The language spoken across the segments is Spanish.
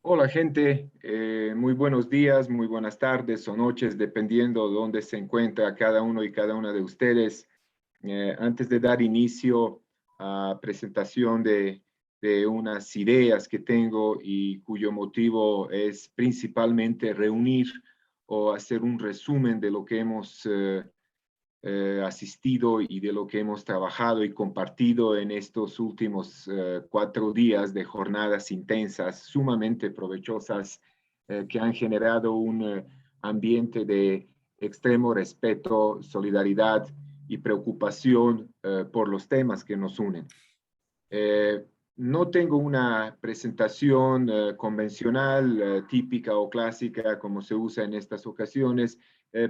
Hola gente, muy buenos días, muy buenas tardes o noches, dependiendo de dónde se encuentra cada uno y cada una de ustedes. Antes de dar inicio a presentación de unas ideas que tengo y cuyo motivo es principalmente reunir o hacer un resumen de lo que hemos asistido y de lo que hemos trabajado y compartido en estos últimos 4 días de jornadas intensas, sumamente provechosas, que han generado un ambiente de extremo respeto, solidaridad y preocupación por los temas que nos unen. Eh, no tengo una presentación convencional, típica o clásica como se usa en estas ocasiones,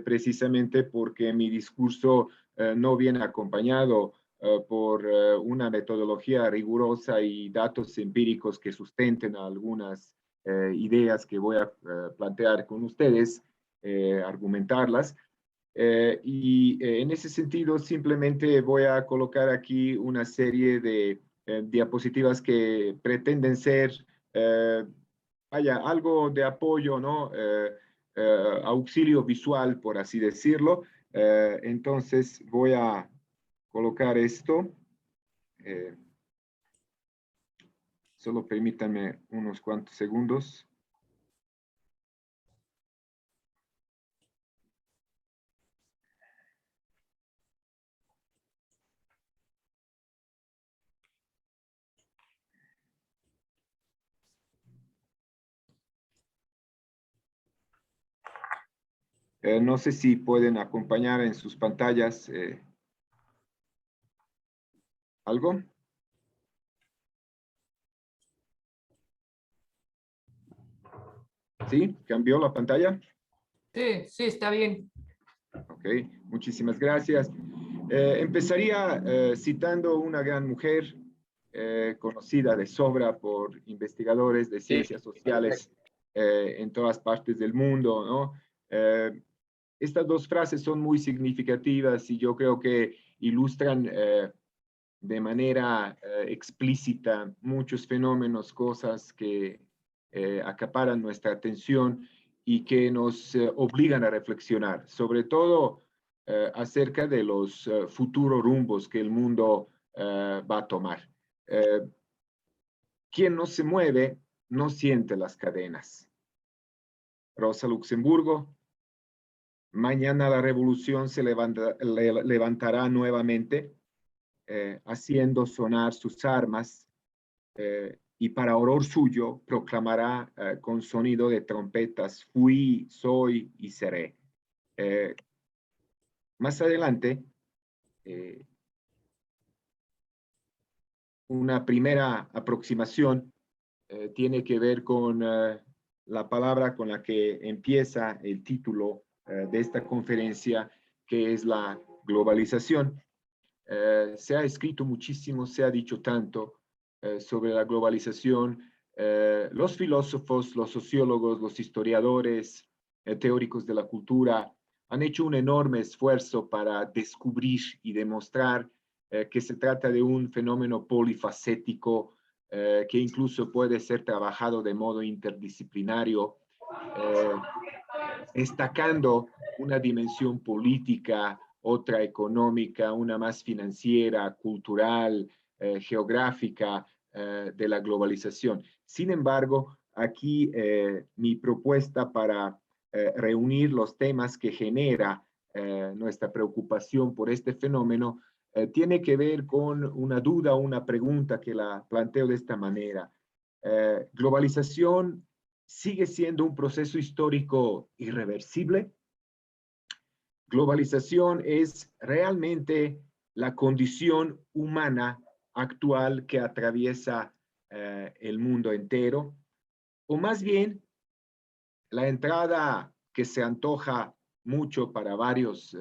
precisamente porque mi discurso no viene acompañado por una metodología rigurosa y datos empíricos que sustenten algunas ideas que voy a plantear con ustedes, argumentarlas. En ese sentido, simplemente voy a colocar aquí una serie de diapositivas que pretenden ser, eh, vaya, algo de apoyo, ¿no? Auxilio visual, por así decirlo. Entonces voy a colocar esto. Eh, Solo permítanme unos cuantos segundos. No sé si pueden acompañar en sus pantallas algo. ¿Sí? ¿Cambió la pantalla? Sí, sí, está bien. Ok, muchísimas gracias. Empezaría citando una gran mujer conocida de sobra por investigadores de ciencias sociales en todas partes del mundo, ¿no? Estas dos frases son muy significativas y yo creo que ilustran de manera explícita muchos fenómenos, cosas que acaparan nuestra atención y que nos obligan a reflexionar, sobre todo acerca de los futuros rumbos que el mundo va a tomar. Quien no se mueve no siente las cadenas. Rosa Luxemburgo, mañana la revolución se levantará nuevamente, haciendo sonar sus armas, y para horror suyo proclamará con sonido de trompetas: fui, soy y seré. Más adelante, eh, una primera aproximación tiene que ver con la palabra con la que empieza el título de esta conferencia, que es la globalización. Se ha escrito muchísimo, se ha dicho tanto sobre la globalización. Los filósofos, los sociólogos, los historiadores, teóricos de la cultura han hecho un enorme esfuerzo para descubrir y demostrar que se trata de un fenómeno polifacético que incluso puede ser trabajado de modo interdisciplinario, eh, destacando una dimensión política, otra económica, una más financiera, cultural, geográfica de la globalización. Sin embargo, aquí mi propuesta para reunir los temas que genera nuestra preocupación por este fenómeno tiene que ver con una duda, una pregunta que la planteo de esta manera. ¿Globalización sigue siendo un proceso histórico irreversible? ¿Globalización es realmente la condición humana actual que atraviesa el mundo entero? ¿O más bien la entrada que se antoja mucho para varios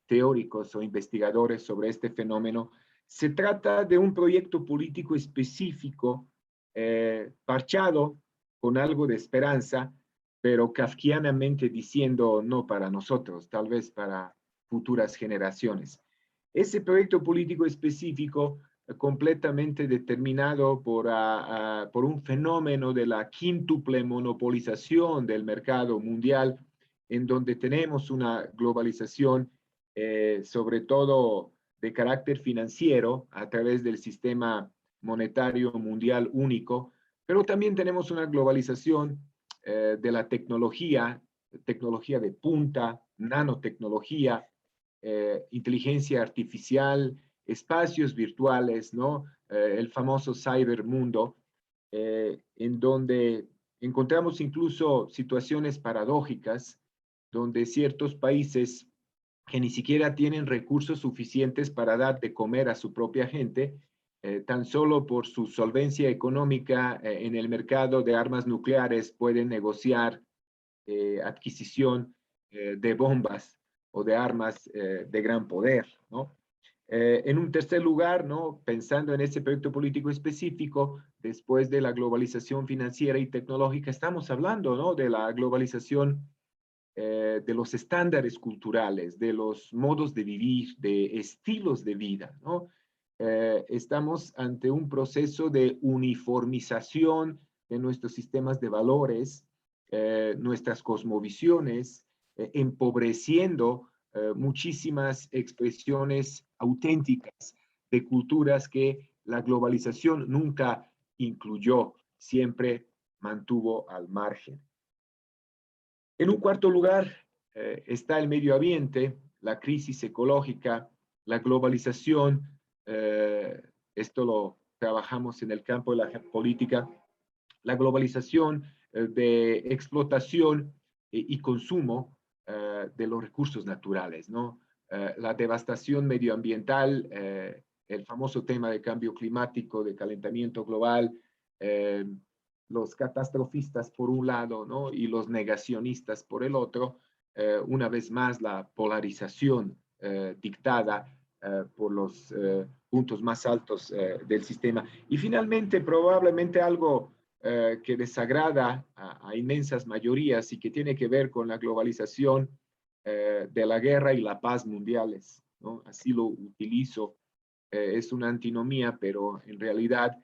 teóricos o investigadores sobre este fenómeno, se trata de un proyecto político específico, parchado con algo de esperanza, pero kafkianamente diciendo no para nosotros, tal vez para futuras generaciones? Ese proyecto político específico completamente determinado por un fenómeno de la quíntuple monopolización del mercado mundial, en donde tenemos una globalización sobre todo de carácter financiero a través del sistema monetario mundial único, pero también tenemos una globalización de la tecnología, tecnología de punta, nanotecnología, inteligencia artificial, espacios virtuales, ¿no? El famoso cybermundo, en donde encontramos incluso situaciones paradójicas, donde ciertos países que ni siquiera tienen recursos suficientes para dar de comer a su propia gente, tan solo por su solvencia económica en el mercado de armas nucleares pueden negociar adquisición de bombas o de armas de gran poder, ¿no? En un tercer lugar, ¿no? Pensando en ese proyecto político específico, después de la globalización financiera y tecnológica, estamos hablando, ¿no? De la globalización de los estándares culturales, de los modos de vivir, de estilos de vida, ¿no? Estamos ante un proceso de uniformización de nuestros sistemas de valores, nuestras cosmovisiones, empobreciendo muchísimas expresiones auténticas de culturas que la globalización nunca incluyó, siempre mantuvo al margen. En un cuarto lugar está el medio ambiente, la crisis ecológica, la globalización, esto lo trabajamos en el campo de la política, la globalización de explotación y consumo de los recursos naturales, ¿no? La devastación medioambiental, el famoso tema de cambio climático, de calentamiento global, los catastrofistas por un lado, ¿no? Y los negacionistas por el otro, una vez más la polarización dictada por los puntos más altos del sistema. Y finalmente, probablemente algo que desagrada a inmensas mayorías y que tiene que ver con la globalización de la guerra y la paz mundiales, ¿no? Así lo utilizo, es una antinomía, pero en realidad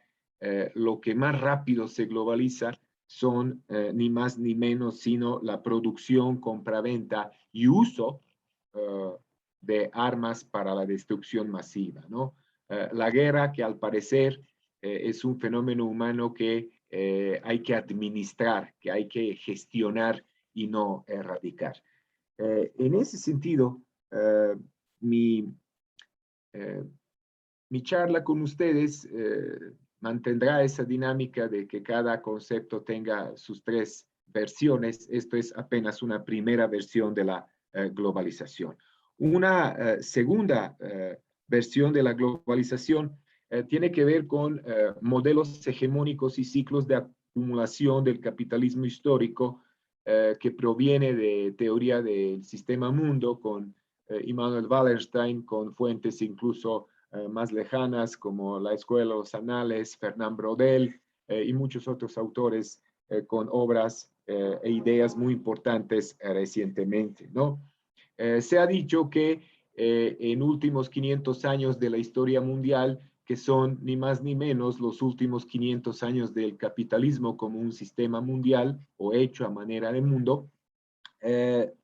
lo que más rápido se globaliza son ni más ni menos sino la producción, compraventa y uso de armas para la destrucción masiva, ¿no? La guerra, que al parecer es un fenómeno humano que hay que administrar, que hay que gestionar y no erradicar. En ese sentido, mi, mi charla con ustedes mantendrá esa dinámica de que cada concepto tenga sus tres versiones. Esto es apenas una primera versión de la globalización. Una segunda versión de la globalización tiene que ver con modelos hegemónicos y ciclos de acumulación del capitalismo histórico que proviene de teoría del sistema mundo con Immanuel Wallerstein, con fuentes incluso más lejanas como la Escuela de los Anales, Fernand Braudel y muchos otros autores con obras e ideas muy importantes recientemente, ¿no? Se ha dicho que en últimos 500 años de la historia mundial, que son ni más ni menos los últimos 500 años del capitalismo como un sistema mundial o hecho a manera de mundo,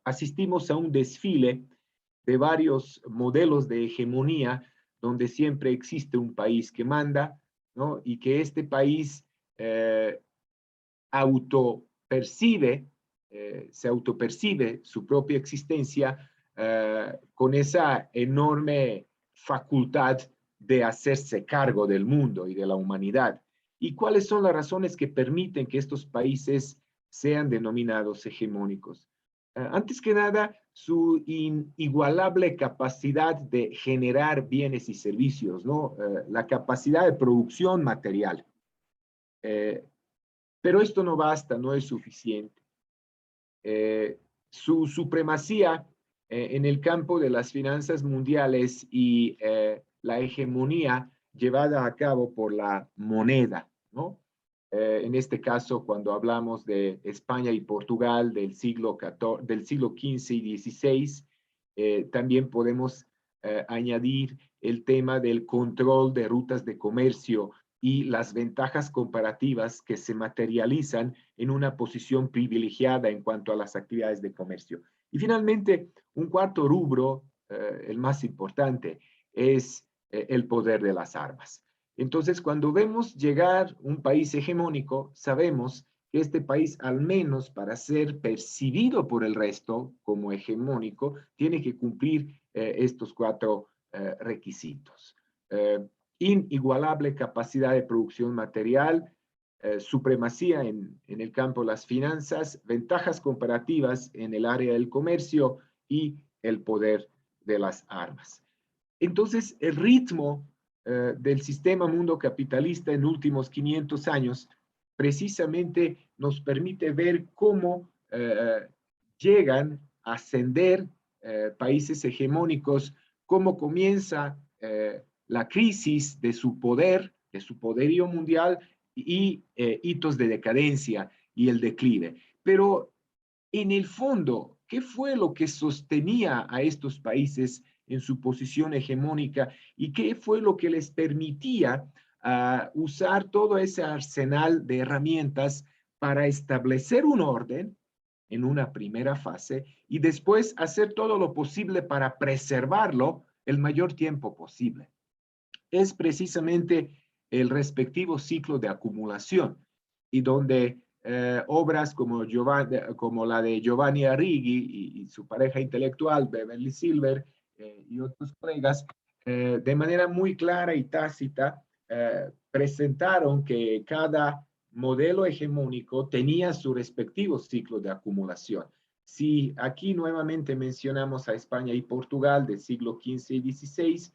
asistimos a un desfile de varios modelos de hegemonía donde siempre existe un país que manda, ¿no? Y que este país se autopercibe su propia existencia con esa enorme facultad de hacerse cargo del mundo y de la humanidad. ¿Y cuáles son las razones que permiten que estos países sean denominados hegemónicos? Antes que nada, su inigualable capacidad de generar bienes y servicios, ¿no? La capacidad de producción material. Pero esto no basta, no es suficiente. Su supremacía en el campo de las finanzas mundiales y la hegemonía llevada a cabo por la moneda, ¿no? En este caso, cuando hablamos de España y Portugal del siglo XV y XVI, también podemos añadir el tema del control de rutas de comercio y las ventajas comparativas que se materializan en una posición privilegiada en cuanto a las actividades de comercio. Y finalmente, un cuarto rubro, el más importante, es el poder de las armas. Entonces, cuando vemos llegar un país hegemónico, sabemos que este país, al menos para ser percibido por el resto como hegemónico, tiene que cumplir estos cuatro requisitos. Inigualable capacidad de producción material, supremacía en el campo de las finanzas, ventajas comparativas en el área del comercio y el poder de las armas. Entonces, el ritmo del sistema mundo capitalista en los últimos 500 años precisamente nos permite ver cómo llegan a ascender países hegemónicos, cómo comienza la crisis de su poderío mundial y hitos de decadencia y el declive. Pero en el fondo, ¿qué fue lo que sostenía a estos países en su posición hegemónica y qué fue lo que les permitía usar todo ese arsenal de herramientas para establecer un orden en una primera fase y después hacer todo lo posible para preservarlo el mayor tiempo posible? Es precisamente el respectivo ciclo de acumulación y donde obras como la de Giovanni Arrighi y su pareja intelectual, Beverly Silver, y otros colegas, de manera muy clara y tácita, presentaron que cada modelo hegemónico tenía su respectivo ciclo de acumulación. Si aquí nuevamente mencionamos a España y Portugal del siglo XV y XVI,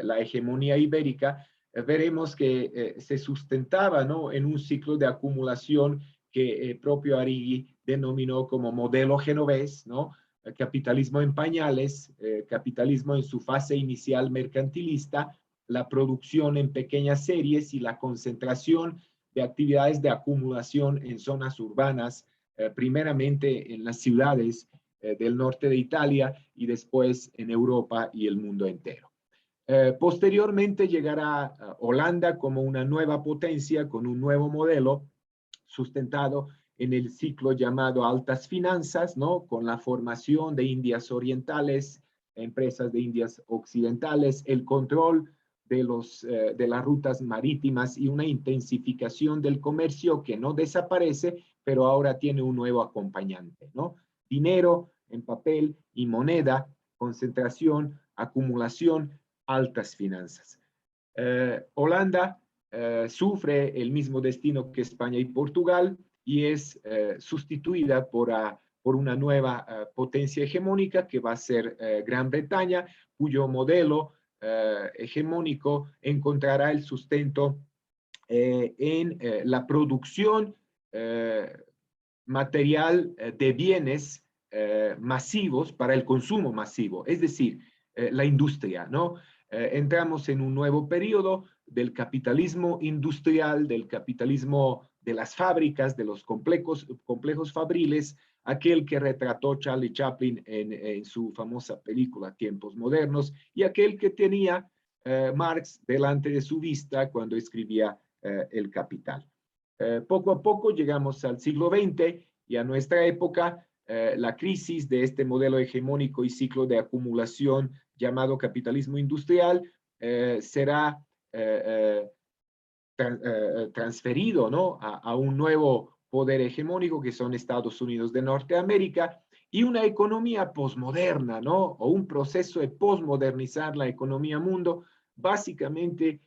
la hegemonía ibérica, veremos que se sustentaba, ¿no?, en un ciclo de acumulación que propio Arrighi denominó como modelo genovés, ¿no? Capitalismo en pañales, capitalismo en su fase inicial mercantilista, la producción en pequeñas series y la concentración de actividades de acumulación en zonas urbanas, primeramente en las ciudades del norte de Italia y después en Europa y el mundo entero. Posteriormente llegará Holanda como una nueva potencia con un nuevo modelo sustentado en el ciclo llamado altas finanzas, ¿no?, con la formación de Indias orientales, empresas de Indias occidentales, el control de las rutas marítimas y una intensificación del comercio que no desaparece, pero ahora tiene un nuevo acompañante, ¿no? Dinero en papel y moneda, concentración, acumulación, altas finanzas. Holanda sufre el mismo destino que España y Portugal y es sustituida por una nueva potencia hegemónica que va a ser Gran Bretaña, cuyo modelo hegemónico encontrará el sustento en la producción material de bienes masivos para el consumo masivo, es decir, la industria, ¿no? Entramos en un nuevo periodo del capitalismo industrial, del capitalismo de las fábricas, de los complejos fabriles, aquel que retrató Charlie Chaplin en su famosa película Tiempos Modernos, y aquel que tenía Marx delante de su vista cuando escribía El Capital. Poco a poco llegamos al siglo XX y a nuestra época, la crisis de este modelo hegemónico y ciclo de acumulación llamado capitalismo industrial será transferido, ¿no?, a un nuevo poder hegemónico que son Estados Unidos de Norteamérica y una economía posmoderna, ¿no?, o un proceso de posmodernizar la economía mundo, básicamente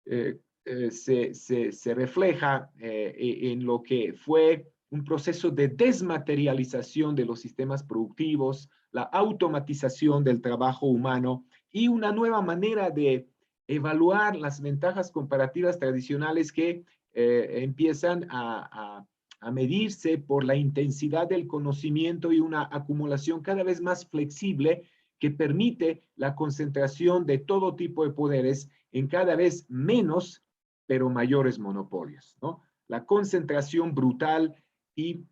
se refleja en lo que fue un proceso de desmaterialización de los sistemas productivos, la automatización del trabajo humano y una nueva manera de evaluar las ventajas comparativas tradicionales que empiezan a medirse por la intensidad del conocimiento y una acumulación cada vez más flexible que permite la concentración de todo tipo de poderes en cada vez menos, pero mayores monopolios, ¿no? La concentración brutal y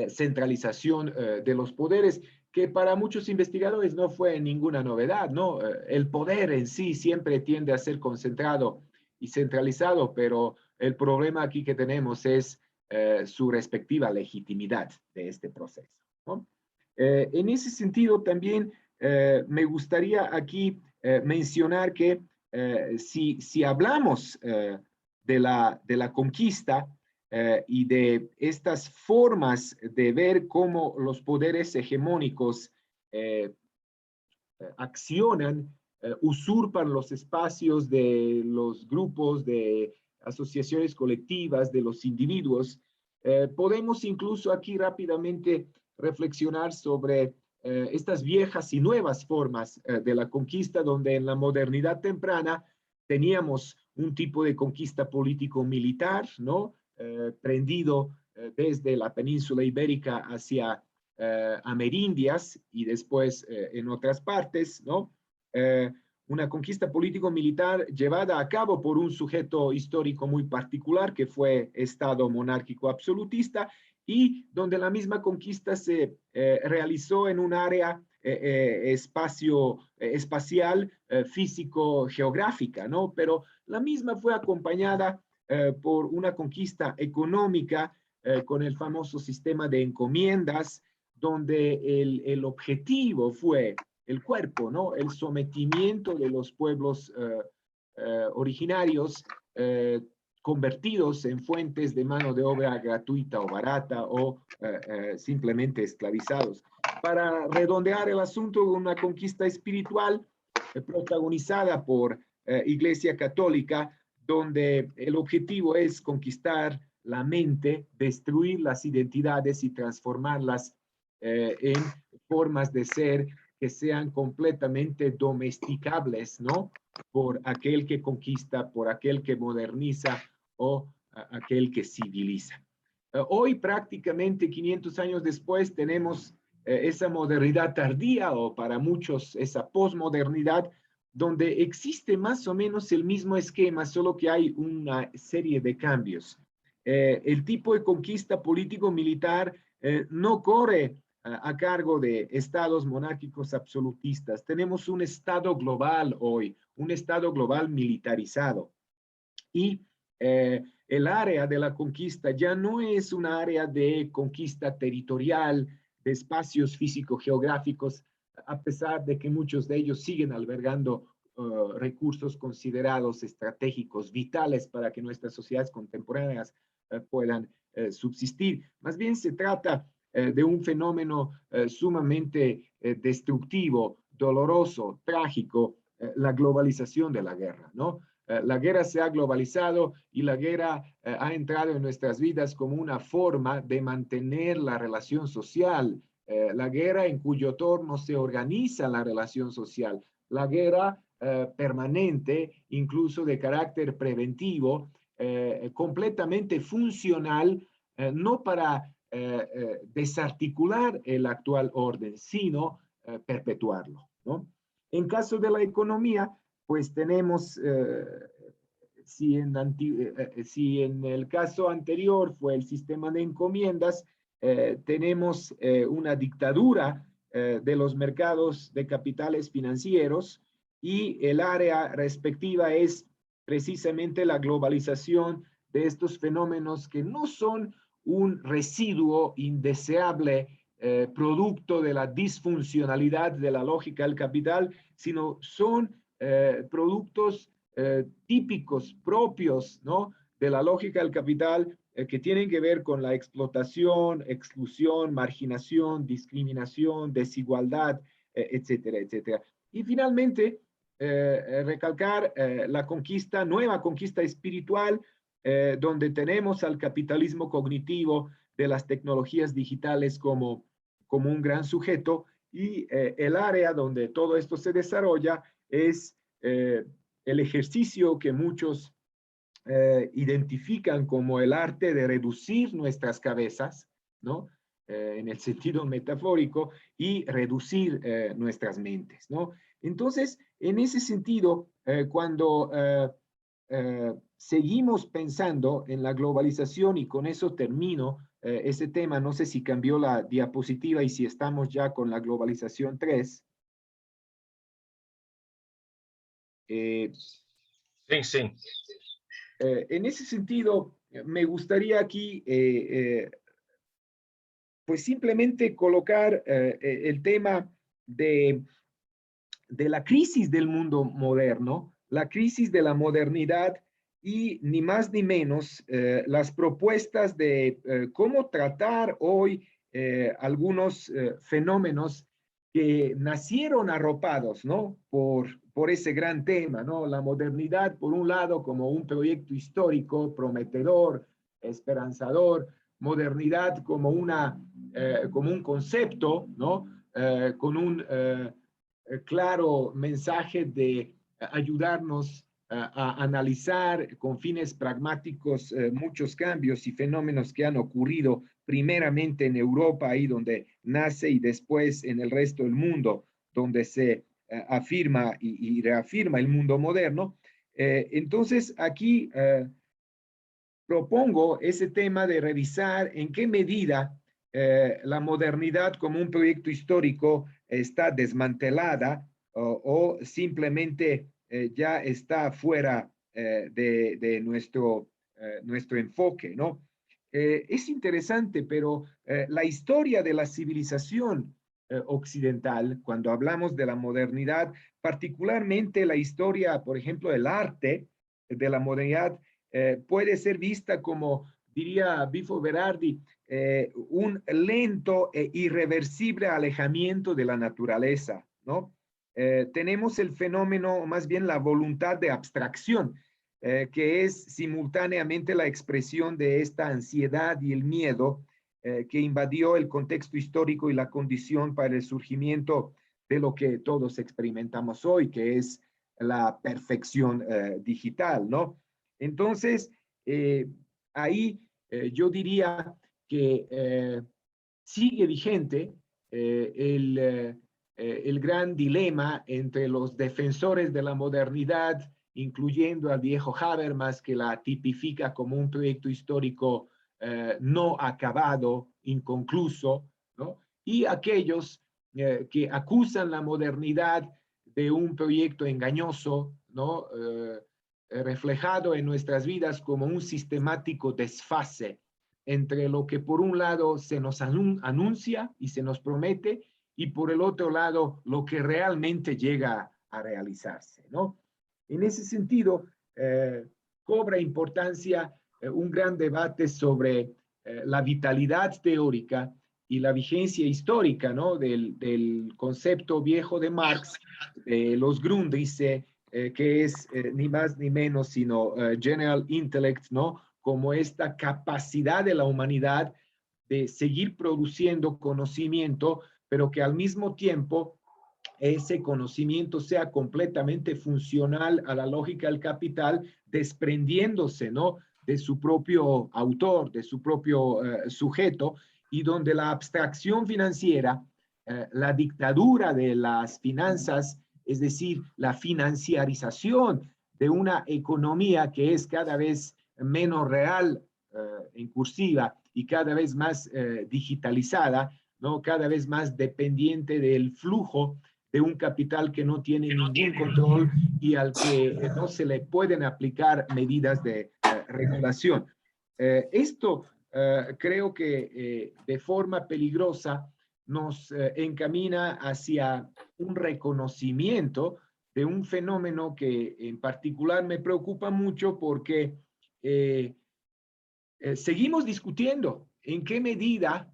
centralización de los poderes, que para muchos investigadores no fue ninguna novedad, ¿no? El poder en sí siempre tiende a ser concentrado y centralizado, pero el problema aquí que tenemos es su respectiva legitimidad de este proceso, ¿no? En ese sentido, también me gustaría aquí mencionar que si hablamos de la conquista y de estas formas de ver cómo los poderes hegemónicos accionan, usurpan los espacios de los grupos, de asociaciones colectivas, de los individuos, podemos incluso aquí rápidamente reflexionar sobre estas viejas y nuevas formas de la conquista, donde en la modernidad temprana teníamos un tipo de conquista político-militar, ¿no? Prendido desde la península ibérica hacia amerindias y después en otras partes, ¿no? Una conquista político-militar llevada a cabo por un sujeto histórico muy particular que fue Estado monárquico absolutista y donde la misma conquista se realizó en un área espacial, físico-geográfica, ¿no? Pero la misma fue acompañada por una conquista económica con el famoso sistema de encomiendas, donde el objetivo fue el cuerpo, ¿no? El sometimiento de los pueblos originarios convertidos en fuentes de mano de obra gratuita o barata o simplemente esclavizados. Para redondear el asunto, una conquista espiritual protagonizada por Iglesia Católica, donde el objetivo es conquistar la mente, destruir las identidades y transformarlas en formas de ser que sean completamente domesticables, ¿no? Por aquel que conquista, por aquel que moderniza o aquel que civiliza. Hoy, prácticamente 500 años después, tenemos esa modernidad tardía o para muchos esa posmodernidad, donde existe más o menos el mismo esquema, solo que hay una serie de cambios. El tipo de conquista político-militar no corre a cargo de estados monárquicos absolutistas. Tenemos un estado global hoy, un estado global militarizado. Y el área de la conquista ya no es un área de conquista territorial, de espacios físico-geográficos, a pesar de que muchos de ellos siguen albergando recursos considerados estratégicos, vitales para que nuestras sociedades contemporáneas puedan subsistir. Más bien se trata de un fenómeno sumamente destructivo, doloroso, trágico, la globalización de la guerra, ¿no? La guerra se ha globalizado y la guerra ha entrado en nuestras vidas como una forma de mantener la relación social. La guerra en cuyo torno se organiza la relación social. La guerra permanente, incluso de carácter preventivo, completamente funcional, no para desarticular el actual orden, sino perpetuarlo, ¿no? En caso de la economía, pues tenemos, si en el caso anterior fue el sistema de encomiendas, tenemos una dictadura de los mercados de capitales financieros y el área respectiva es precisamente la globalización de estos fenómenos que no son un residuo indeseable producto de la disfuncionalidad de la lógica del capital, sino son productos típicos, propios, ¿no? De la lógica del capital que tienen que ver con la explotación, exclusión, marginación, discriminación, desigualdad, etcétera, etcétera. Y finalmente, recalcar la conquista, nueva conquista espiritual, donde tenemos al capitalismo cognitivo de las tecnologías digitales como un gran sujeto y el área donde todo esto se desarrolla es el ejercicio que muchos identifican como el arte de reducir nuestras cabezas, ¿no? En el sentido metafórico, y reducir nuestras mentes, ¿no? Entonces, en ese sentido, cuando seguimos pensando en la globalización, y con eso termino ese tema. No sé si cambió la diapositiva y si estamos ya con la globalización 3. Sí, sí. En ese sentido, me gustaría aquí pues simplemente colocar el tema de la crisis del mundo moderno, la crisis de la modernidad y ni más ni menos las propuestas de cómo tratar hoy algunos fenómenos que nacieron arropados, ¿no? Por ese gran tema, ¿no? La modernidad, por un lado, como un proyecto histórico, prometedor, esperanzador, modernidad como como un concepto, ¿no? Con un claro mensaje de ayudarnos a analizar con fines pragmáticos muchos cambios y fenómenos que han ocurrido primeramente en Europa, ahí donde nace, y después en el resto del mundo, donde se afirma y reafirma el mundo moderno. Entonces, aquí propongo ese tema de revisar en qué medida la modernidad como un proyecto histórico está desmantelada o simplemente ya está fuera de nuestro enfoque, ¿no? Es interesante, pero la historia de la civilización occidental, cuando hablamos de la modernidad, particularmente la historia, por ejemplo, del arte de la modernidad, puede ser vista como, diría Bifo Berardi, un lento e irreversible alejamiento de la naturaleza, ¿no? Tenemos el fenómeno, más bien la voluntad de abstracción, que es simultáneamente la expresión de esta ansiedad y el miedo que invadió el contexto histórico y la condición para el surgimiento de lo que todos experimentamos hoy, que es la perfección digital, ¿no? Entonces, ahí yo diría que sigue vigente el gran dilema entre los defensores de la modernidad, incluyendo al viejo Habermas, que la tipifica como un proyecto histórico no acabado, inconcluso, ¿no? Y aquellos que acusan la modernidad de un proyecto engañoso, ¿no? Reflejado en nuestras vidas como un sistemático desfase entre lo que por un lado se nos anuncia y se nos promete y por el otro lado lo que realmente llega a realizarse, ¿no? En ese sentido, cobra importancia un gran debate sobre la vitalidad teórica y la vigencia histórica, ¿no? Del concepto viejo de Marx, de los Grundrisse, que es ni más ni menos sino General Intellect, ¿no? Como esta capacidad de la humanidad de seguir produciendo conocimiento, pero que al mismo tiempo ese conocimiento sea completamente funcional a la lógica del capital, desprendiéndose, ¿no? De su propio autor, de su propio sujeto, y donde la abstracción financiera, la dictadura de las finanzas, es decir, la financiarización de una economía que es cada vez menos real en cursiva y cada vez más digitalizada, ¿no? Cada vez más dependiente del flujo de un capital que no tiene ningún control y al que no se le pueden aplicar medidas de regulación. Esto creo que de forma peligrosa nos encamina hacia un reconocimiento de un fenómeno que en particular me preocupa mucho porque seguimos discutiendo en qué medida,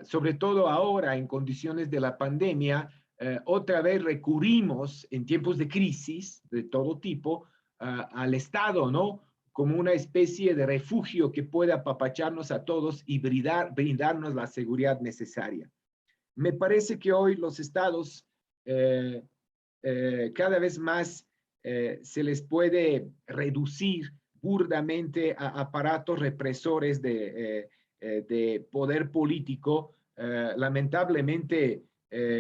sobre todo ahora en condiciones de la pandemia, otra vez recurrimos en tiempos de crisis de todo tipo al Estado, ¿no? Como una especie de refugio que pueda apapacharnos a todos y brindarnos la seguridad necesaria. Me parece que hoy los estados cada vez más se les puede reducir burdamente a aparatos represores de poder político, lamentablemente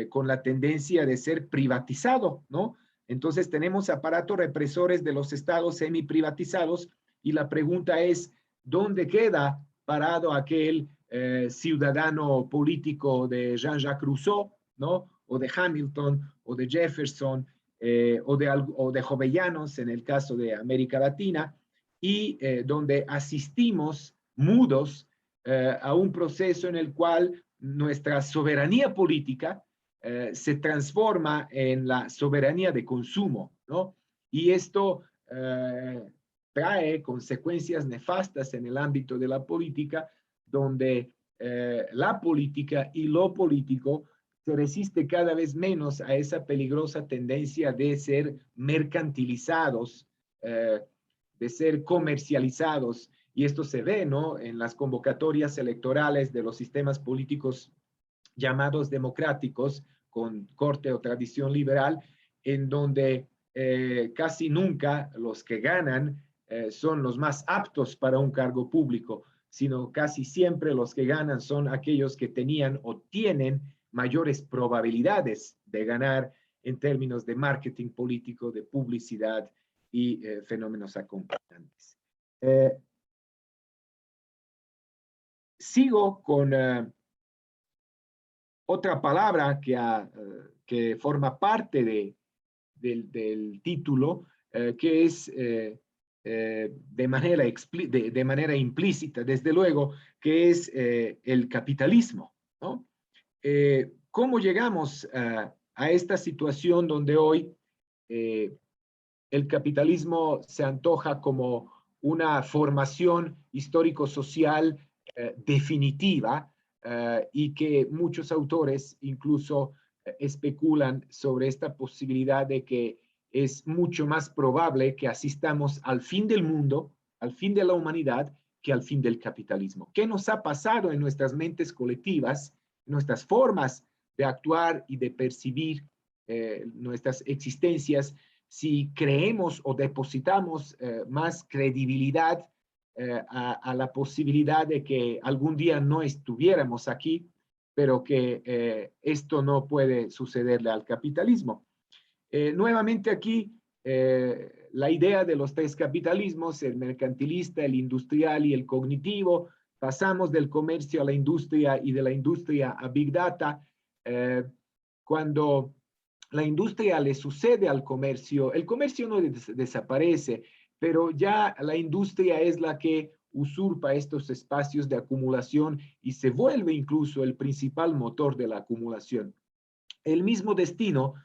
con la tendencia de ser privatizado, ¿no? Entonces tenemos aparatos represores de los estados semi privatizados y la pregunta es, ¿dónde queda parado aquel ciudadano político de Jean-Jacques Rousseau, ¿no? O de Hamilton, o de Jefferson, o de Jovellanos, en el caso de América Latina, y donde asistimos mudos a un proceso en el cual nuestra soberanía política se transforma en la soberanía de consumo, ¿no? Y esto trae consecuencias nefastas en el ámbito de la política, donde la política y lo político se resiste cada vez menos a esa peligrosa tendencia de ser mercantilizados, de ser comercializados, y esto se ve, ¿no?, en las convocatorias electorales de los sistemas políticos llamados democráticos, con corte o tradición liberal, en donde casi nunca los que ganan son los más aptos para un cargo público, sino casi siempre los que ganan son aquellos que tenían o tienen mayores probabilidades de ganar en términos de marketing político, de publicidad y fenómenos acompañantes. Sigo con otra palabra que forma parte del título, que es de manera implícita, desde luego, que es el capitalismo, ¿no? ¿Cómo llegamos a esta situación donde hoy el capitalismo se antoja como una formación histórico-social definitiva, y que muchos autores incluso especulan sobre esta posibilidad de que es mucho más probable que asistamos al fin del mundo, al fin de la humanidad, que al fin del capitalismo? ¿Qué nos ha pasado en nuestras mentes colectivas, en nuestras formas de actuar y de percibir nuestras existencias, si creemos o depositamos más credibilidad a la posibilidad de que algún día no estuviéramos aquí, pero que esto no puede sucederle al capitalismo? Nuevamente aquí, la idea de los tres capitalismos, el mercantilista, el industrial y el cognitivo. Pasamos del comercio a la industria y de la industria a Big Data. Cuando la industria le sucede al comercio, el comercio no desaparece, pero ya la industria es la que usurpa estos espacios de acumulación y se vuelve incluso el principal motor de la acumulación. El mismo destino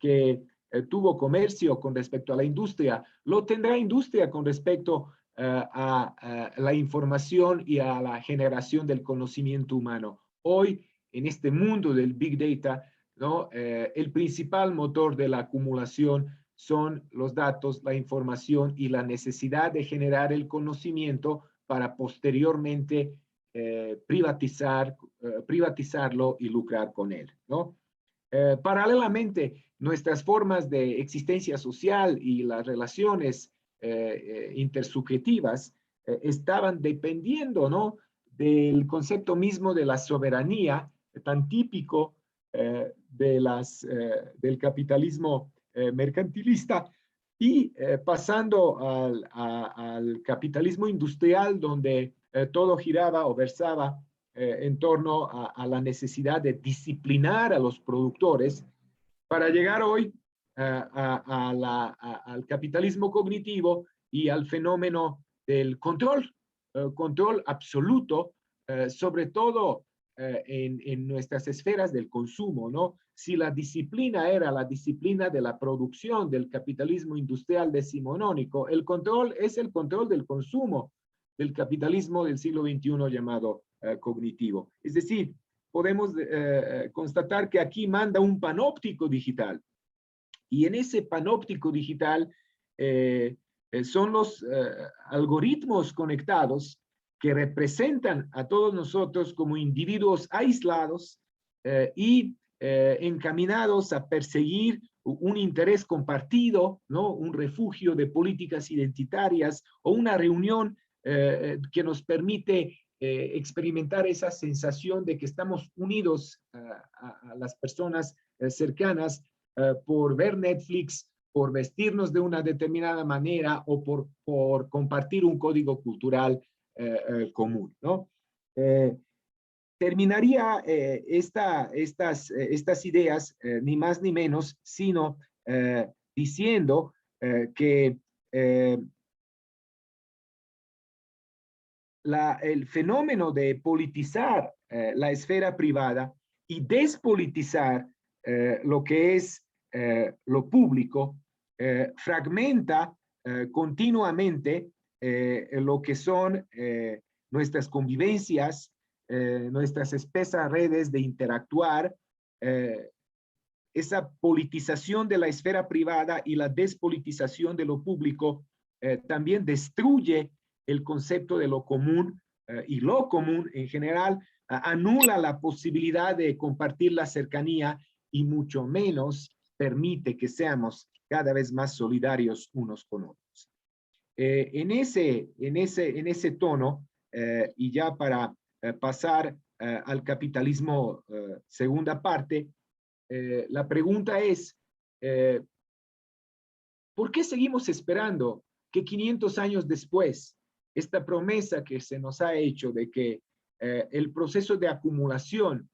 que tuvo comercio con respecto a la industria, lo tendrá industria con respecto a la información y a la generación del conocimiento humano. Hoy, en este mundo del Big Data, ¿no? El principal motor de la acumulación son los datos, la información y la necesidad de generar el conocimiento para posteriormente privatizarlo y lucrar con él, ¿no? Paralelamente, nuestras formas de existencia social y las relaciones intersubjetivas estaban dependiendo, ¿no?, del concepto mismo de la soberanía, tan típico del capitalismo mercantilista, y pasando al capitalismo industrial, donde todo giraba o versaba en torno a la necesidad de disciplinar a los productores, para llegar hoy al capitalismo cognitivo y al fenómeno del control absoluto, sobre todo en nuestras esferas del consumo, ¿no? Si la disciplina era la disciplina de la producción del capitalismo industrial decimonónico, el control es el control del consumo del capitalismo del siglo XXI llamado cognitivo. Es decir, podemos constatar que aquí manda un panóptico digital, y en ese panóptico digital son los algoritmos conectados que representan a todos nosotros como individuos aislados y encaminados a perseguir un interés compartido, ¿no?, un refugio de políticas identitarias o una reunión que nos permite experimentar esa sensación de que estamos unidos a las personas cercanas por ver Netflix, por vestirnos de una determinada manera o por compartir un código cultural común, ¿no? Terminaría estas ideas, ni más ni menos, sino diciendo que el fenómeno de politizar la esfera privada y despolitizar lo que es lo público fragmenta continuamente lo que son nuestras convivencias, nuestras espesas redes de interactuar, esa politización de la esfera privada y la despolitización de lo público también destruye el concepto de lo común y lo común en general anula la posibilidad de compartir la cercanía y mucho menos permite que seamos cada vez más solidarios unos con otros. En ese tono, y ya para pasar al capitalismo segunda parte, la pregunta es, ¿por qué seguimos esperando que 500 años después, esta promesa que se nos ha hecho de que el proceso de acumulación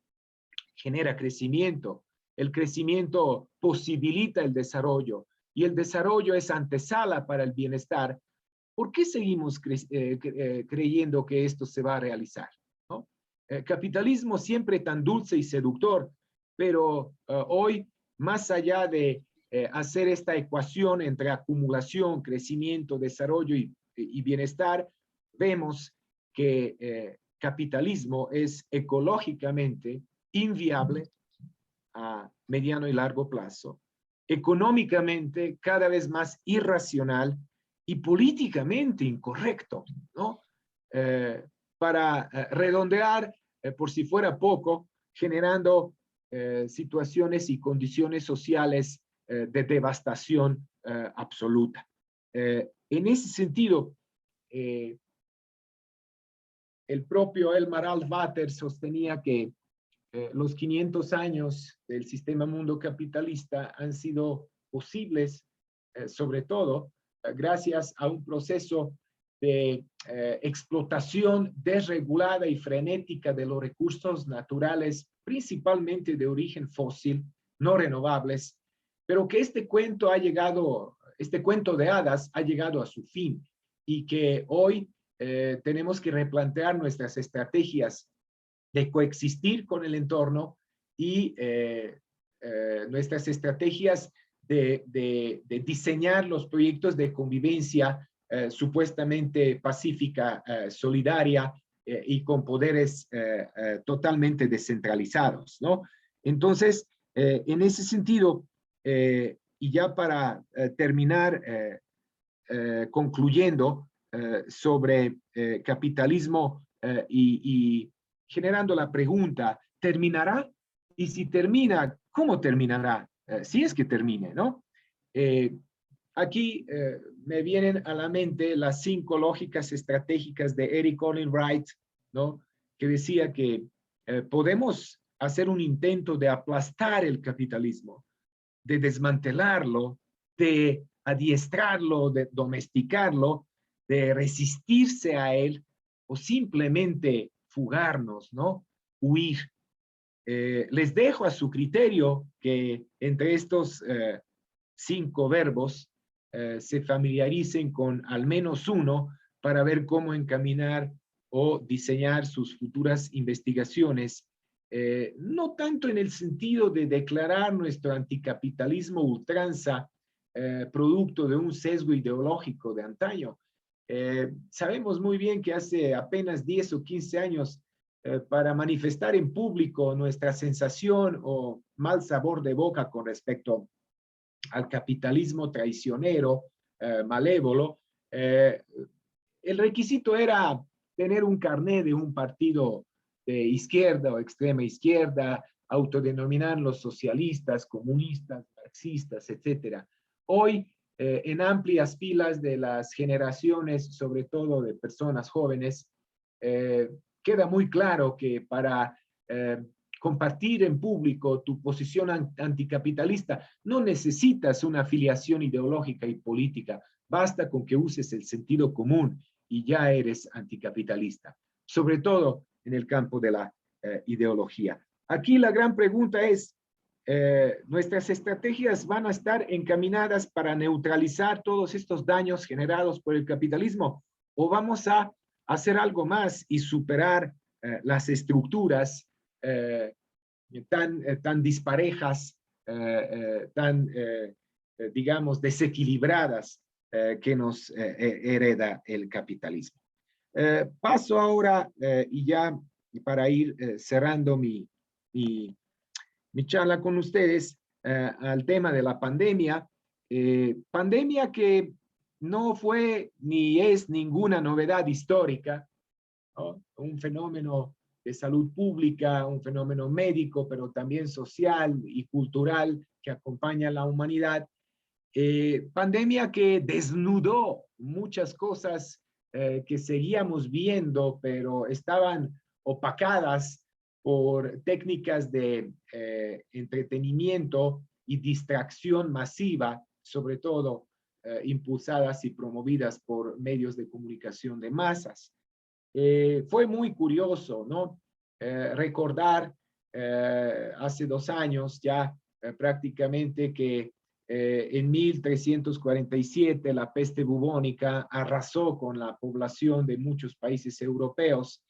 genera crecimiento, el crecimiento posibilita el desarrollo y el desarrollo es antesala para el bienestar? ¿Por qué seguimos creyendo que esto se va a realizar? ¿No? Capitalismo siempre tan dulce y seductor, pero hoy, más allá de hacer esta ecuación entre acumulación, crecimiento, desarrollo y bienestar, vemos que capitalismo es ecológicamente inviable a mediano y largo plazo, económicamente cada vez más irracional y políticamente incorrecto, ¿no? Para redondear, por si fuera poco, generando situaciones y condiciones sociales de devastación absoluta. En ese sentido, el propio Elmar Alvater sostenía que los 500 años del sistema mundo capitalista han sido posibles, sobre todo, gracias a un proceso de explotación desregulada y frenética de los recursos naturales, principalmente de origen fósil, no renovables, pero que este cuento de hadas ha llegado a su fin y que hoy tenemos que replantear nuestras estrategias de coexistir con el entorno y nuestras estrategias de diseñar los proyectos de convivencia supuestamente pacífica, solidaria y con poderes totalmente descentralizados, ¿no? Entonces, en ese sentido, y ya para terminar concluyendo sobre capitalismo y generando la pregunta, ¿terminará? Y si termina, ¿cómo terminará? Si es que termine, ¿no? Aquí me vienen a la mente las 5 lógicas estratégicas de Eric Olin Wright, ¿no? Que decía que podemos hacer un intento de aplastar el capitalismo, de desmantelarlo, de adiestrarlo, de domesticarlo, de resistirse a él o simplemente fugarnos, ¿no? Huir. Les dejo a su criterio que entre estos 5 verbos se familiaricen con al menos uno para ver cómo encaminar o diseñar sus futuras investigaciones, no tanto en el sentido de declarar nuestro anticapitalismo ultranza producto de un sesgo ideológico de antaño. Sabemos muy bien que hace apenas 10 o 15 años para manifestar en público nuestra sensación o mal sabor de boca con respecto al capitalismo traicionero, malévolo, el requisito era tener un carné de un partido de izquierda o extrema izquierda, autodenominarlos socialistas, comunistas, marxistas, etc. Hoy, en amplias filas de las generaciones, sobre todo de personas jóvenes, queda muy claro que para compartir en público tu posición anticapitalista no necesitas una afiliación ideológica y política, basta con que uses el sentido común y ya eres anticapitalista. Sobre todo, en el campo de la ideología. Aquí la gran pregunta es, ¿nuestras estrategias van a estar encaminadas para neutralizar todos estos daños generados por el capitalismo? ¿O vamos a hacer algo más y superar las estructuras tan disparejas, digamos, desequilibradas que nos hereda el capitalismo? Paso ahora, y ya para ir cerrando mi charla con ustedes, al tema de la pandemia. Pandemia que no fue ni es ninguna novedad histórica, ¿no? Un fenómeno de salud pública, un fenómeno médico, pero también social y cultural que acompaña a la humanidad. Pandemia que desnudó muchas cosas que seguíamos viendo, pero estaban opacadas por técnicas de entretenimiento y distracción masiva, sobre todo impulsadas y promovidas por medios de comunicación de masas. Fue muy curioso, ¿no? Recordar hace 2 años ya prácticamente que en 1347 la peste bubónica arrasó con la población de muchos países europeos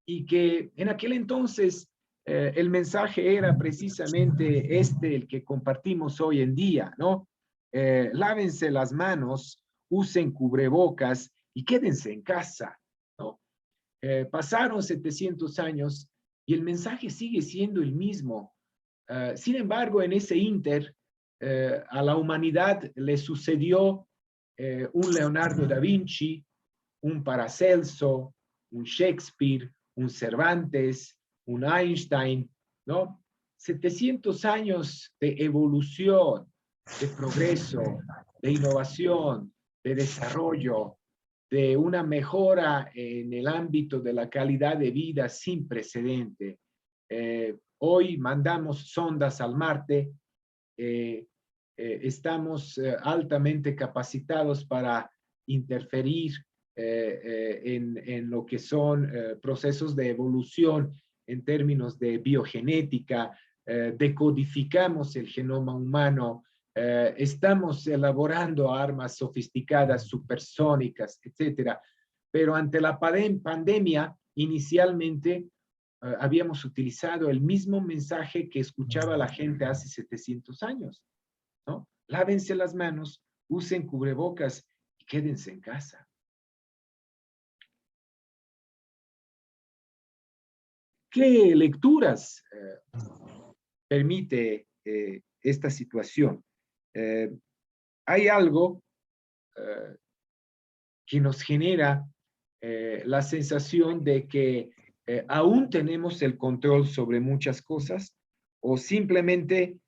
y que en aquel entonces el mensaje era precisamente el que compartimos hoy en día, ¿no? Lávense las manos, usen cubrebocas y quédense en casa, ¿no? Pasaron 700 años y el mensaje sigue siendo el mismo. Sin embargo, en ese ínter, a la humanidad le sucedió un Leonardo da Vinci, un Paracelso, un Shakespeare, un Cervantes, un Einstein, ¿no? 700 años de evolución, de progreso, de innovación, de desarrollo, de una mejora en el ámbito de la calidad de vida sin precedente. Hoy mandamos sondas al Marte, estamos altamente capacitados para interferir en lo que son procesos de evolución en términos de biogenética, decodificamos el genoma humano, estamos elaborando armas sofisticadas, supersónicas, etcétera. Pero ante la pandemia, inicialmente habíamos utilizado el mismo mensaje que escuchaba la gente hace 700 años, ¿no? Lávense las manos, usen cubrebocas y quédense en casa. ¿Qué lecturas permite esta situación? Hay algo que nos genera la sensación de que aún tenemos el control sobre muchas cosas, o simplemente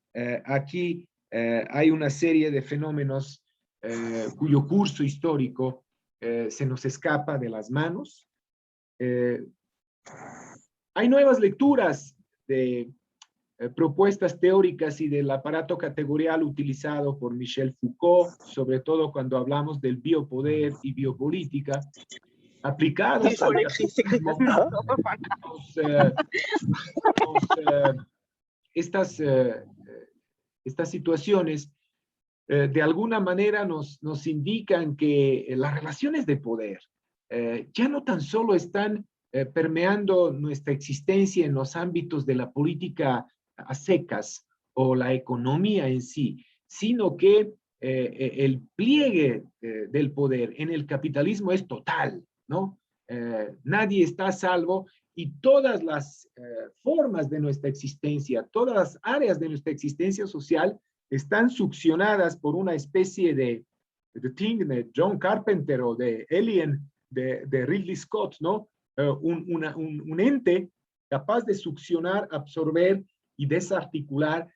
aquí hay una serie de fenómenos cuyo curso histórico se nos escapa de las manos. Hay nuevas lecturas de propuestas teóricas y del aparato categorial utilizado por Michel Foucault, sobre todo cuando hablamos del biopoder y biopolítica, aplicados al capitalismo. Estas situaciones de alguna manera nos indican que las relaciones de poder ya no tan solo están permeando nuestra existencia en los ámbitos de la política a secas o la economía en sí, sino que el pliegue del poder en el capitalismo es total, ¿no? Nadie está a salvo y todas las formas de nuestra existencia, todas las áreas de nuestra existencia social están succionadas por una especie de Thing de John Carpenter o de Alien de Ridley Scott, ¿no? Un ente capaz de succionar, absorber y desarticular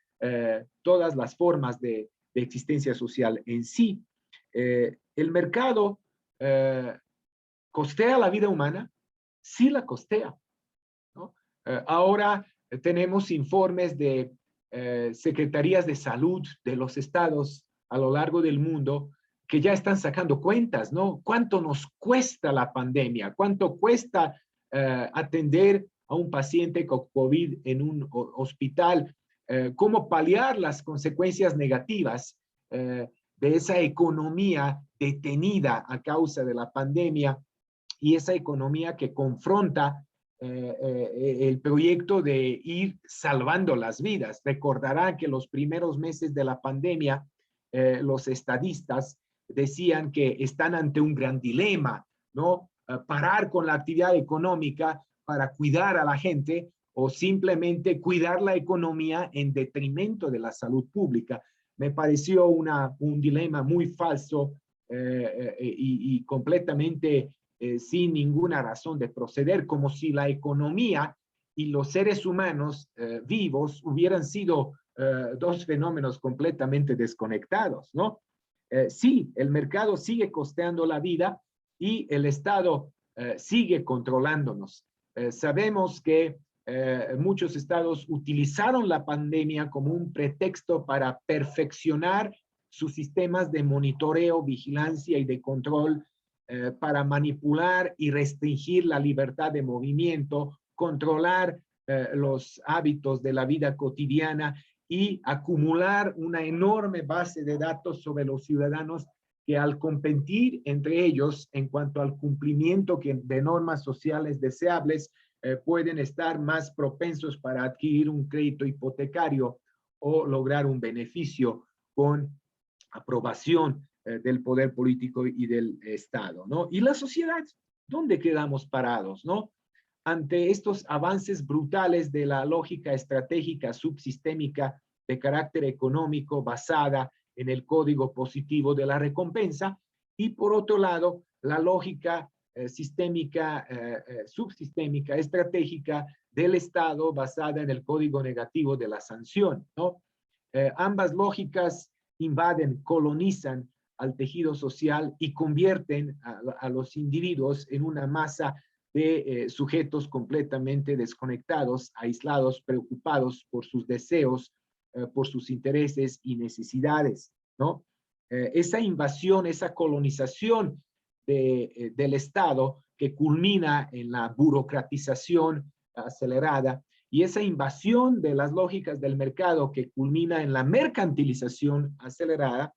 todas las formas de existencia social en sí. El mercado ¿costea la vida humana? Sí la costea, ¿no? Ahora tenemos informes de secretarías de salud de los estados a lo largo del mundo que ya están sacando cuentas, ¿no? ¿Cuánto nos cuesta la pandemia? ¿Cuánto cuesta atender a un paciente con COVID en un hospital, cómo paliar las consecuencias negativas de esa economía detenida a causa de la pandemia y esa economía que confronta el proyecto de ir salvando las vidas. Recordarán que los primeros meses de la pandemia, los estadistas decían que están ante un gran dilema, ¿no? Parar con la actividad económica para cuidar a la gente o simplemente cuidar la economía en detrimento de la salud pública. Me pareció un dilema muy falso y completamente sin ninguna razón de proceder, como si la economía y los seres humanos vivos hubieran sido dos fenómenos completamente desconectados, ¿no? Sí, el mercado sigue costeando la vida y el Estado sigue controlándonos. Sabemos que muchos estados utilizaron la pandemia como un pretexto para perfeccionar sus sistemas de monitoreo, vigilancia y de control para manipular y restringir la libertad de movimiento, controlar los hábitos de la vida cotidiana y acumular una enorme base de datos sobre los ciudadanos que al competir entre ellos en cuanto al cumplimiento de normas sociales deseables, pueden estar más propensos para adquirir un crédito hipotecario o lograr un beneficio con aprobación del poder político y del Estado, ¿no? Y la sociedad, ¿dónde quedamos parados, no? Ante estos avances brutales de la lógica estratégica subsistémica de carácter económico basada en el código positivo de la recompensa y por otro lado la lógica sistémica, subsistémica, estratégica del Estado basada en el código negativo de la sanción, ¿no? Ambas lógicas invaden, colonizan al tejido social y convierten a los individuos en una masa de sujetos completamente desconectados, aislados, preocupados por sus deseos, por sus intereses y necesidades, ¿no? Esa invasión, esa colonización del Estado que culmina en la burocratización acelerada y esa invasión de las lógicas del mercado que culmina en la mercantilización acelerada,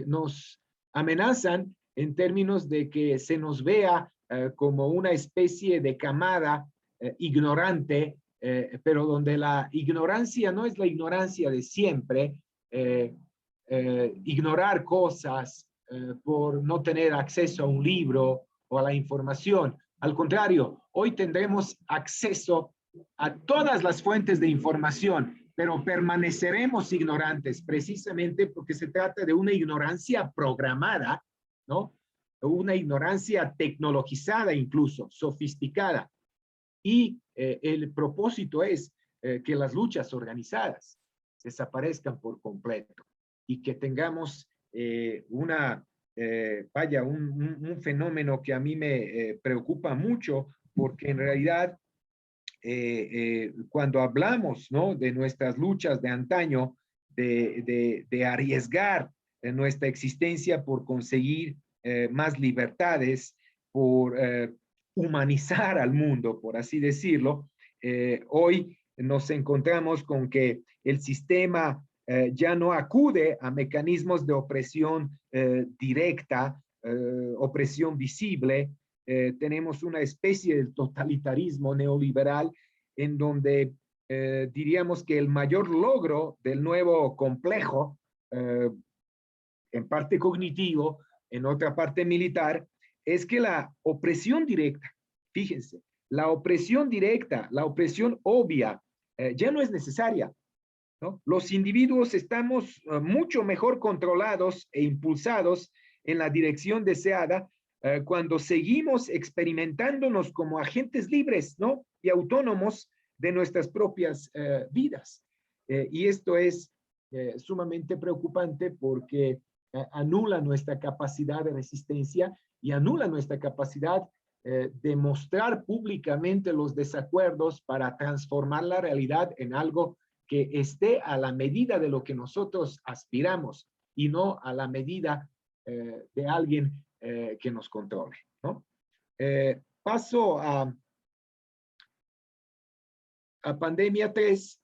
nos amenazan en términos de que se nos vea como una especie de camada ignorante, pero donde la ignorancia no es la ignorancia de siempre, ignorar cosas por no tener acceso a un libro o a la información. Al contrario, hoy tendremos acceso a todas las fuentes de información, pero permaneceremos ignorantes precisamente porque se trata de una ignorancia programada, ¿no? Una ignorancia tecnologizada incluso, sofisticada. Y el propósito es que las luchas organizadas desaparezcan por completo y que tengamos un fenómeno que a mí me preocupa mucho porque en realidad cuando hablamos, ¿no?, de nuestras luchas de antaño, de arriesgar nuestra existencia por conseguir más libertades, por humanizar al mundo, por así decirlo, hoy nos encontramos con que el sistema ya no acude a mecanismos de opresión directa, opresión visible. Tenemos una especie de totalitarismo neoliberal en donde diríamos que el mayor logro del nuevo complejo, en parte cognitivo, en otra parte militar, es que la opresión directa, fíjense, la opresión directa, la opresión obvia, ya no es necesaria, ¿no? Los individuos estamos mucho mejor controlados e impulsados en la dirección deseada cuando seguimos experimentándonos como agentes libres, ¿no?, y autónomos de nuestras propias vidas. Y esto es sumamente preocupante porque anula nuestra capacidad de resistencia y anula nuestra capacidad de mostrar públicamente los desacuerdos para transformar la realidad en algo que esté a la medida de lo que nosotros aspiramos y no a la medida de alguien que nos controle, ¿no? paso a pandemia 3,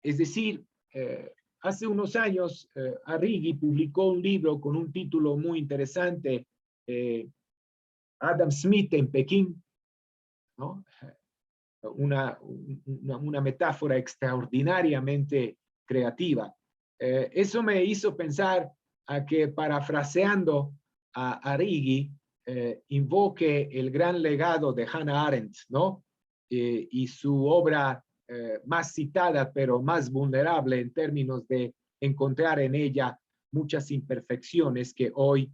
es decir, hace unos años Arrighi publicó un libro con un título muy interesante, Adam Smith en Pekín, ¿no? Una metáfora extraordinariamente creativa. Eso me hizo pensar a que, parafraseando a Arrighi, invoque el gran legado de Hannah Arendt, ¿no? Y su obra más citada, pero más vulnerable en términos de encontrar en ella muchas imperfecciones que hoy,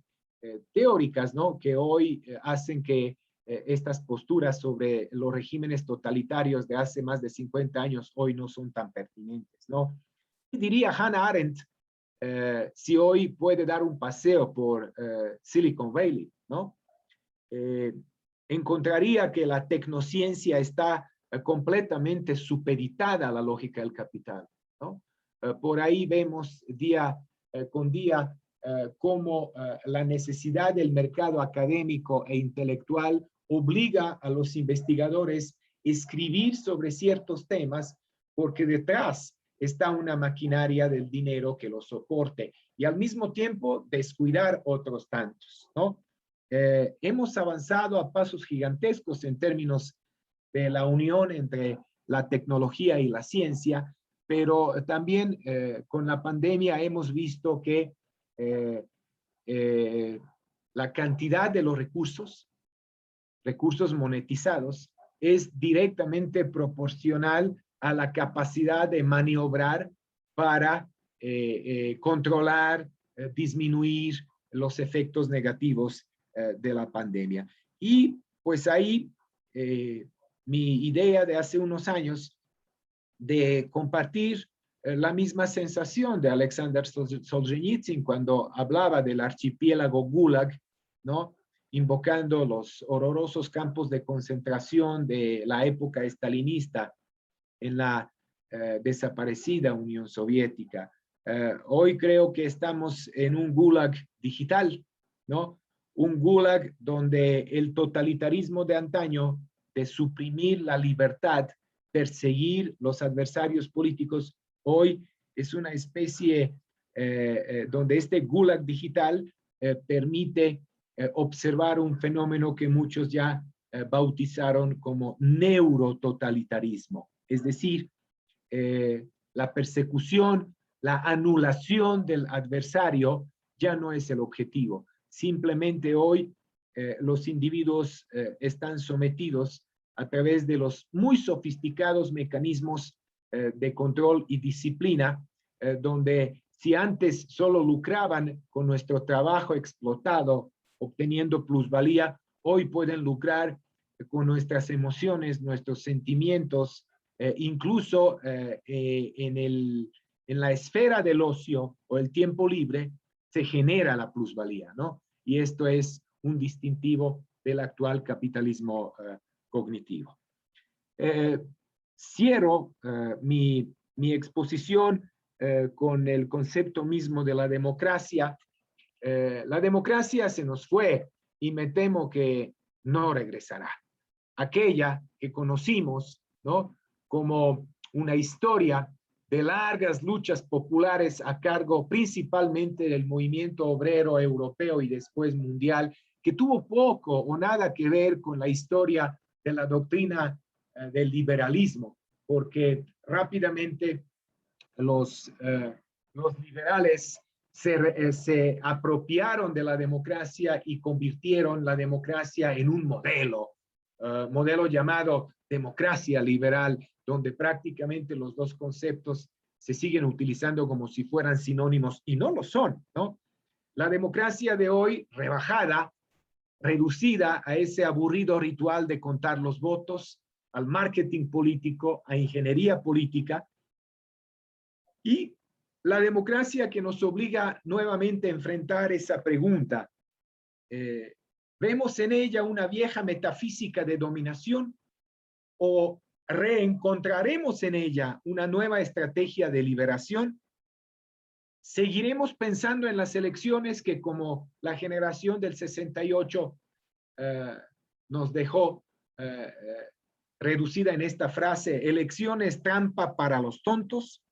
teóricas, ¿no? Que hoy hacen que estas posturas sobre los regímenes totalitarios de hace más de 50 años hoy no son tan pertinentes, ¿no? Y diría Hannah Arendt, si hoy puede dar un paseo por Silicon Valley, ¿no? Encontraría que la tecnociencia está completamente supeditada a la lógica del capital, ¿no? Por ahí vemos día con día cómo la necesidad del mercado académico e intelectual obliga a los investigadores a escribir sobre ciertos temas porque detrás está una maquinaria del dinero que lo soporte y al mismo tiempo descuidar otros tantos, ¿no? Hemos avanzado a pasos gigantescos en términos de la unión entre la tecnología y la ciencia, pero también con la pandemia hemos visto que la cantidad de los recursos monetizados, es directamente proporcional a la capacidad de maniobrar para controlar, disminuir los efectos negativos de la pandemia. Y pues ahí mi idea de hace unos años de compartir la misma sensación de Alexander Solzhenitsyn cuando hablaba del archipiélago Gulag, ¿no? Invocando los horrorosos campos de concentración de la época estalinista en la desaparecida Unión Soviética. Hoy creo que estamos en un Gulag digital, ¿no? Un Gulag donde el totalitarismo de antaño de suprimir la libertad, perseguir los adversarios políticos, hoy es una especie donde este Gulag digital permite observar un fenómeno que muchos ya bautizaron como neurototalitarismo, es decir, la persecución, la anulación del adversario ya no es el objetivo. Simplemente hoy los individuos están sometidos a través de los muy sofisticados mecanismos de control y disciplina, donde si antes solo lucraban con nuestro trabajo explotado, obteniendo plusvalía, hoy pueden lucrar con nuestras emociones, nuestros sentimientos, incluso en la esfera del ocio o el tiempo libre se genera la plusvalía, ¿no? Y esto es un distintivo del actual capitalismo cognitivo. Cierro mi exposición con el concepto mismo de la democracia. La democracia se nos fue y me temo que no regresará. Aquella que conocimos, ¿no? Como una historia de largas luchas populares a cargo principalmente del movimiento obrero europeo y después mundial, que tuvo poco o nada que ver con la historia de la doctrina del liberalismo, porque rápidamente los liberales se apropiaron de la democracia y convirtieron la democracia en un modelo llamado democracia liberal, donde prácticamente los dos conceptos se siguen utilizando como si fueran sinónimos y no lo son, ¿no? La democracia de hoy, rebajada, reducida a ese aburrido ritual de contar los votos, al marketing político, a ingeniería política, y la democracia que nos obliga nuevamente a enfrentar esa pregunta. ¿Vemos en ella una vieja metafísica de dominación o reencontraremos en ella una nueva estrategia de liberación? ¿Seguiremos pensando en las elecciones que, como la generación del 68, nos dejó reducida en esta frase: elecciones trampa para los tontos.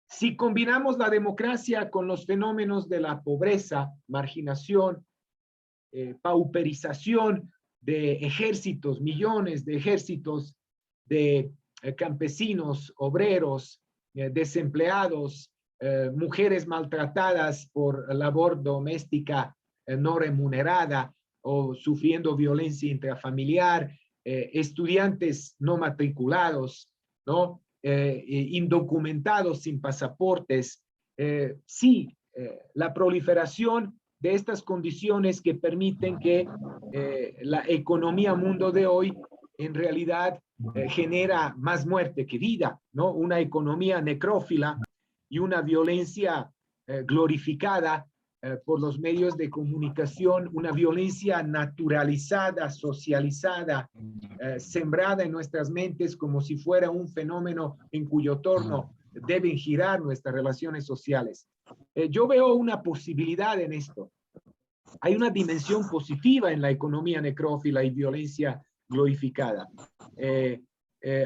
Si combinamos la democracia con los fenómenos de la pobreza, marginación, pauperización de ejércitos, millones de ejércitos de campesinos, obreros, desempleados, mujeres maltratadas por labor doméstica no remunerada o sufriendo violencia intrafamiliar, estudiantes no matriculados, ¿no? Indocumentados sin pasaportes. Sí, la proliferación de estas condiciones que permiten que la economía mundo de hoy en realidad genera más muerte que vida, ¿no? Una economía necrófila y una violencia glorificada por los medios de comunicación, una violencia naturalizada, socializada, sembrada en nuestras mentes como si fuera un fenómeno en cuyo torno deben girar nuestras relaciones sociales. Yo veo una posibilidad en esto. Hay una dimensión positiva en la economía necrófila y violencia glorificada.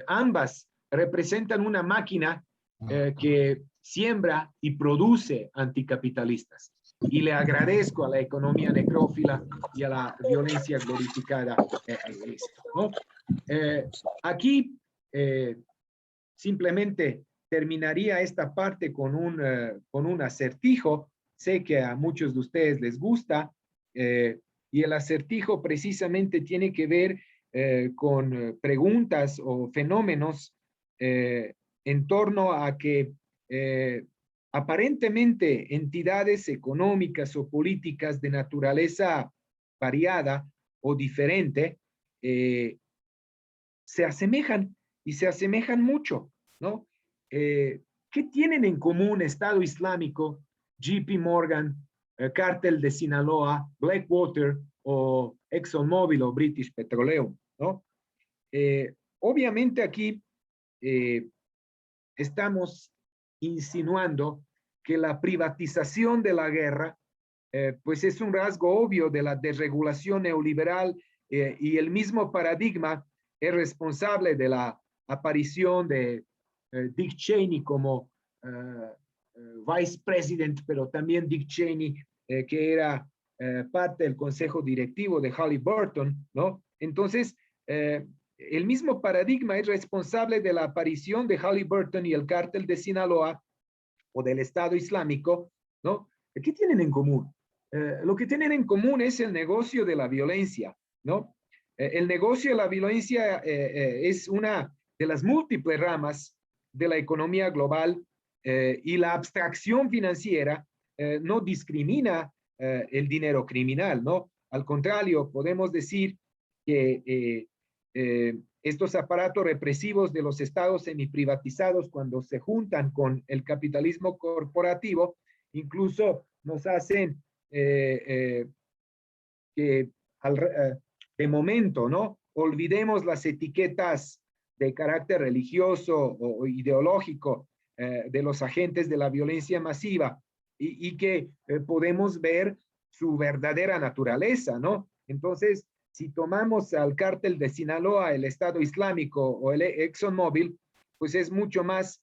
Ambas representan una máquina que siembra y produce anticapitalistas. Y le agradezco a la economía necrófila y a la violencia glorificada esto, ¿no? Aquí simplemente terminaría esta parte con un acertijo. Sé que a muchos de ustedes les gusta, y el acertijo precisamente tiene que ver con preguntas o fenómenos en torno a que aparentemente entidades económicas o políticas de naturaleza variada o diferente se asemejan y se asemejan mucho, ¿no? ¿Qué tienen en común Estado Islámico, JP Morgan, Cártel de Sinaloa, Blackwater o ExxonMobil o British Petroleum, ¿no? Obviamente aquí estamos insinuando que la privatización de la guerra pues es un rasgo obvio de la desregulación neoliberal, y el mismo paradigma es responsable de la aparición de Dick Cheney como vice president, pero también Dick Cheney, que era parte del consejo directivo de Halliburton, ¿no? Entonces, el mismo paradigma es responsable de la aparición de Halliburton y el cártel de Sinaloa o del Estado Islámico, ¿no? ¿Qué tienen en común? Lo que tienen en común es el negocio de la violencia, ¿no? El negocio de la violencia es una de las múltiples ramas de la economía global, y la abstracción financiera no discrimina el dinero criminal, ¿no? Al contrario, podemos decir que estos aparatos represivos de los estados semiprivatizados, cuando se juntan con el capitalismo corporativo, incluso nos hacen que de momento, ¿no? Olvidemos las etiquetas de carácter religioso o ideológico de los agentes de la violencia masiva, y que podemos ver su verdadera naturaleza, ¿no? Entonces, si tomamos al cártel de Sinaloa, el Estado Islámico o el ExxonMobil, pues es mucho más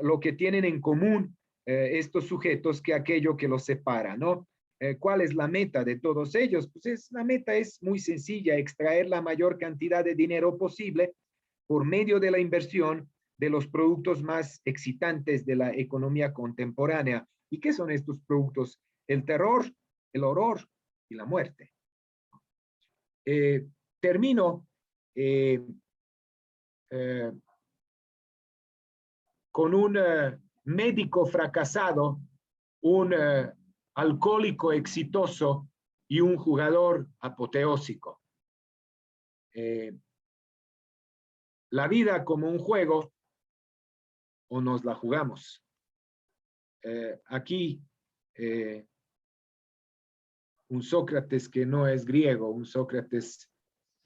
lo que tienen en común estos sujetos que aquello que los separa, ¿no? ¿Cuál es la meta de todos ellos? Pues la meta es muy sencilla: extraer la mayor cantidad de dinero posible por medio de la inversión de los productos más excitantes de la economía contemporánea. ¿Y qué son estos productos? El terror, el horror y la muerte. Termino con un médico fracasado, un alcohólico exitoso y un jugador apoteósico. La vida como un juego, o nos la jugamos. Aquí un Sócrates que no es griego, un Sócrates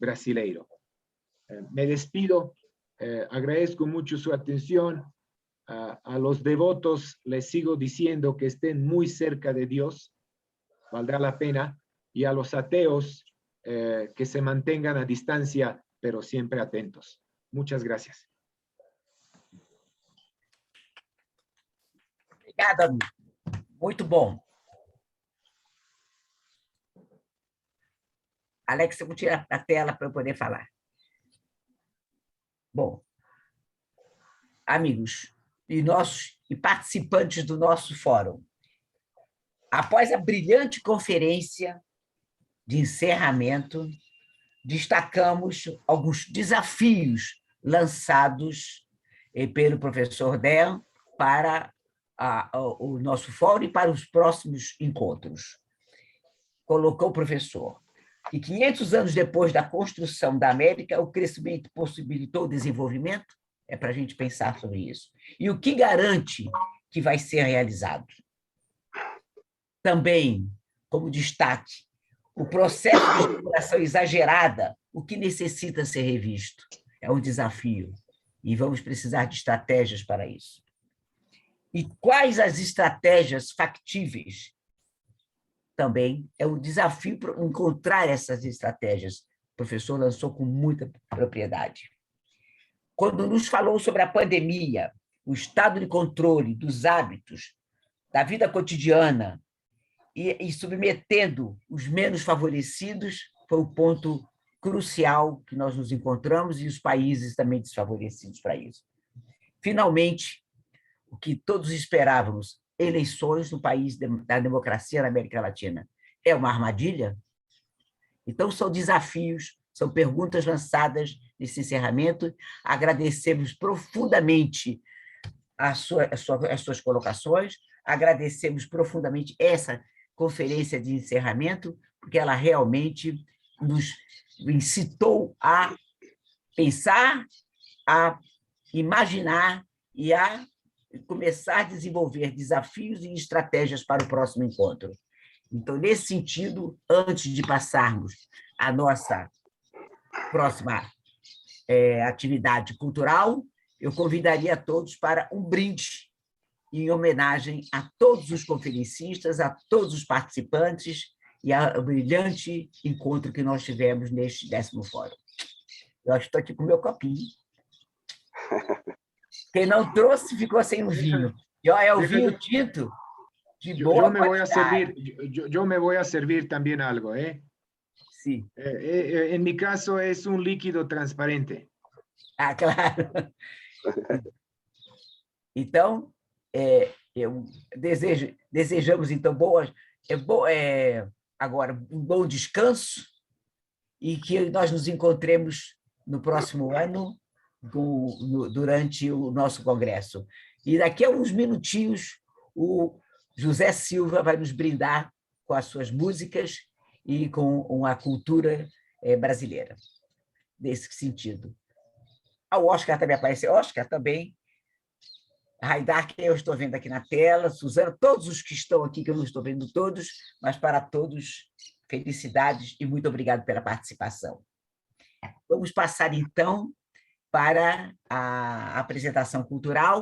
brasileiro. Me despido, agradezco mucho su atención. A los devotos les sigo diciendo que estén muy cerca de Dios, valdrá la pena. y a los ateos que se mantengan a distancia, pero siempre atentos. Muchas gracias. Obrigada, amigo. Muito bom. Alex, eu vou tirar a tela para eu poder falar. Bom, amigos e participantes do nosso fórum, após a brilhante conferência de encerramento, destacamos alguns desafios lançados pelo professor Dan para o nosso fórum e para os próximos encontros. Colocou o professor que 500 anos depois da construção da América, o crescimento possibilitou o desenvolvimento? É para a gente pensar sobre isso. E o que garante que vai ser realizado? Também, como destaque, o processo de exploração exagerada, o que necessita ser revisto? É um desafio, e vamos precisar de estratégias para isso. E quais as estratégias factíveis? Também é um desafio encontrar essas estratégias. O professor lançou com muita propriedade. Quando nos falou sobre a pandemia, o estado de controle dos hábitos, da vida cotidiana, e submetendo os menos favorecidos, foi o ponto crucial que nós nos encontramos, e os países também desfavorecidos para isso. Finalmente, o que todos esperávamos, eleições no país da democracia na América Latina, é uma armadilha? Então, são desafios, são perguntas lançadas nesse encerramento. Agradecemos profundamente as suas colocações, agradecemos profundamente essa conferência de encerramento, porque ela realmente nos incitou a pensar, a imaginar e a começar a desenvolver desafios e estratégias para o próximo encontro. Então, nesse sentido, antes de passarmos à nossa próxima atividade cultural, eu convidaria a todos para um brinde em homenagem a todos os conferencistas, a todos os participantes e ao brilhante encontro que nós tivemos neste 10º Fórum. Eu estou aqui com o meu copinho. Quem não trouxe ficou sem o vinho. E é o vinho tinto de boa qualidade. Yo me voy a servir también algo, ¿eh? Sí. En mi caso es un líquido transparente. Ah, claro. Então, eu desejamos, então, agora um bom descanso e que nós nos encontremos no próximo ano durante o nosso congresso. E daqui a uns minutinhos, o José Silva vai nos brindar com as suas músicas e com a cultura brasileira, nesse sentido. O Oscar também apareceu. Oscar também. Raidar, que eu estou vendo aqui na tela, Suzana, todos os que estão aqui, que eu não estou vendo todos, mas para todos, felicidades e muito obrigado pela participação. Vamos passar, então, para a apresentação cultural.